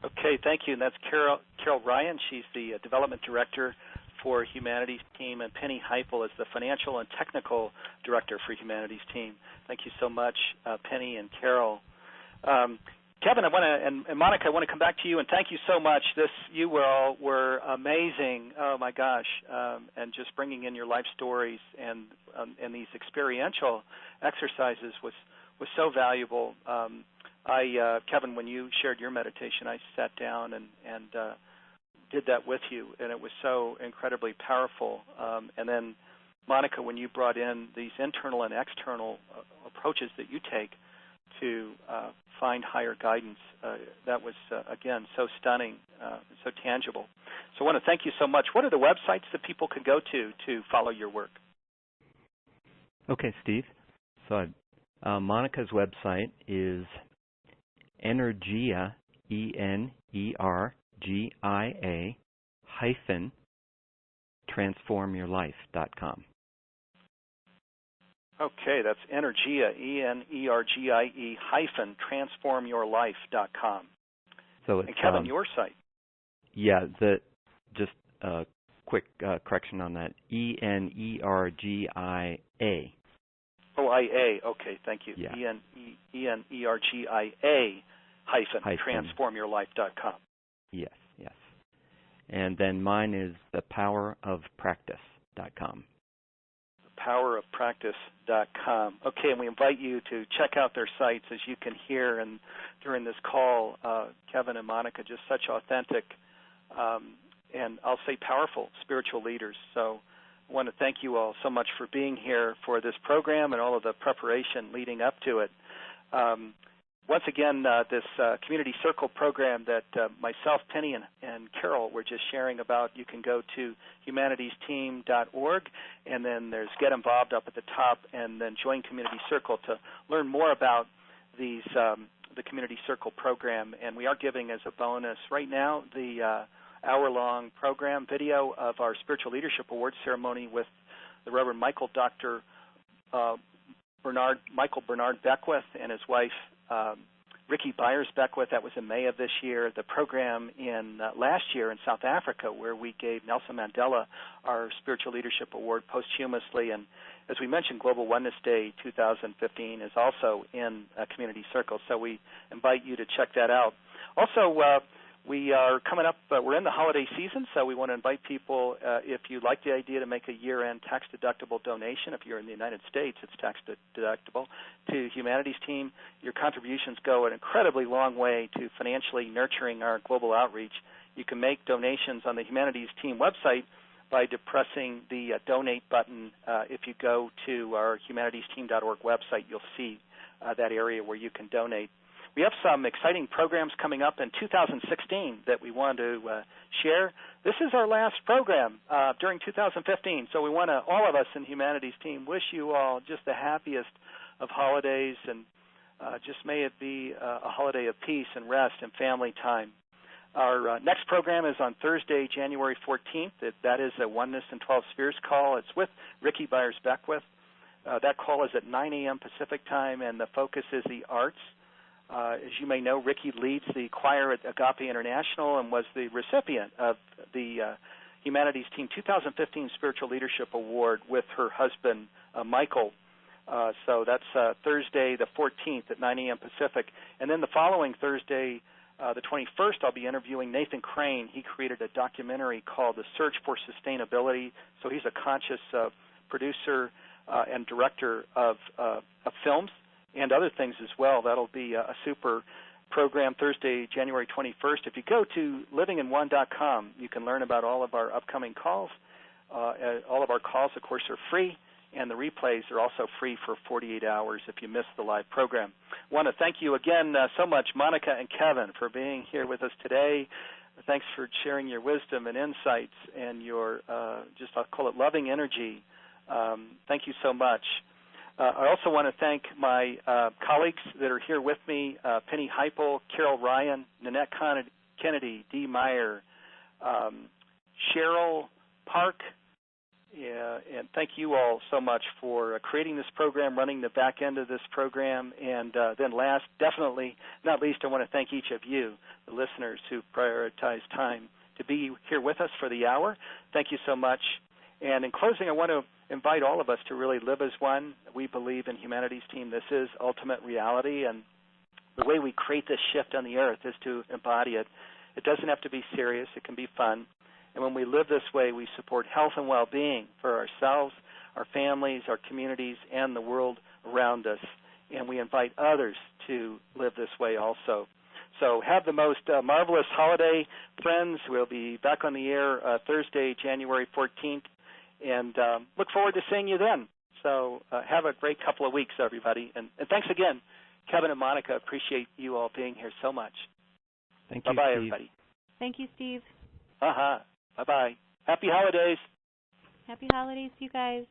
Okay, thank you. And that's Carol Ryan. She's the Development Director for Humanities Team, and Penny Heifel is the Financial and Technical Director for Humanities Team. Thank you so much, Penny and Carol. Kevin, and Monica, I want to come back to you, and thank you so much. You all were amazing. Oh my gosh, and just bringing in your life stories and these experiential exercises was so valuable. Kevin, when you shared your meditation, I sat down and did that with you, and it was so incredibly powerful. And then, Monica, when you brought in these internal and external approaches that you take to find higher guidance, that was, again, so stunning, so tangible. So I want to thank you so much. What are the websites that people can go to follow your work? Okay, Steve. So Monica's website is Energia, ENERGIA -transformyourlife.com. Okay, that's Energia, ENERGIE -transformyourlife.com. So it's, and Kevin, your site. Yeah, just a quick correction on that. ENERGIA. Oh, IA. Okay, thank you. Yeah. ENERGIA -transformyourlife.com. Yes. And then mine is thepowerofpractice.com. thepowerofpractice.com. Okay, and we invite you to check out their sites. As you can hear and during this call, Kevin and Monica, just such authentic and I'll say powerful spiritual leaders. So I want to thank you all so much for being here for this program and all of the preparation leading up to it. Once again, this Community Circle program that myself, Penny, and Carol were just sharing about, you can go to humanitiesteam.org, and then there's Get Involved up at the top, and then Join Community Circle to learn more about these the Community Circle program. And we are giving as a bonus right now the hour-long program video of our Spiritual Leadership Awards ceremony with the Reverend Michael Bernard Beckwith and his wife, Ricky Byers Beckwith. That was in May of this year. The program in last year in South Africa, where we gave Nelson Mandela our Spiritual Leadership Award posthumously. And as we mentioned, Global Oneness Day 2015 is also in Community Circle, so we invite you to check that out. Also, we are coming up, we're in the holiday season, so we want to invite people, if you like the idea, to make a year-end tax-deductible donation. If you're in the United States, it's tax-deductible. To Humanities Team, your contributions go an incredibly long way to financially nurturing our global outreach. You can make donations on the Humanities Team website by depressing the donate button. If you go to our humanitiesteam.org website, you'll see that area where you can donate. We have some exciting programs coming up in 2016 that we want to share. This is our last program during 2015, so we want to, all of us in Humanities Team, wish you all just the happiest of holidays, and just may it be a holiday of peace and rest and family time. Our next program is on Thursday, January 14th. That is a Oneness and 12 Spheres call. It's with Ricky Byers Beckwith. That call is at 9 a.m. Pacific time, and the focus is the arts. As you may know, Ricky leads the choir at Agape International and was the recipient of the Humanities Team 2015 Spiritual Leadership Award with her husband, Michael. So that's Thursday the 14th at 9 a.m. Pacific. And then the following Thursday, the 21st, I'll be interviewing Nathan Crane. He created a documentary called The Search for Sustainability. So he's a conscious producer and director of films and other things as well. That'll be a super program Thursday, January 21st. If you go to livingin1.com, you can learn about all of our upcoming calls. All of our calls, of course, are free, and the replays are also free for 48 hours if you miss the live program. I want to thank you again so much, Monica and Kevin, for being here with us today. Thanks for sharing your wisdom and insights and your, I'll call it loving energy. Thank you so much. I also want to thank my colleagues that are here with me, Penny Heipel, Carol Ryan, Nanette Kennedy, Dee Meyer, Cheryl Park, and thank you all so much for creating this program, running the back end of this program, and then last, definitely not least, I want to thank each of you, the listeners who prioritize time to be here with us for the hour. Thank you so much. And in closing, I want to invite all of us to really live as one. We believe in Humanities Team. This is ultimate reality, and the way we create this shift on the earth is to embody it. It doesn't have to be serious. It can be fun. And when we live this way, we support health and well-being for ourselves, our families, our communities, and the world around us. And we invite others to live this way also. So have the most marvelous holiday, friends. We'll be back on the air Thursday, January 14th. And look forward to seeing you then. So have a great couple of weeks, everybody. And thanks again, Kevin and Monica. Appreciate you all being here so much. Thank you, Bye-bye, Steve. everybody. Thank you, Steve. Bye-bye. Happy holidays. Happy holidays, you guys.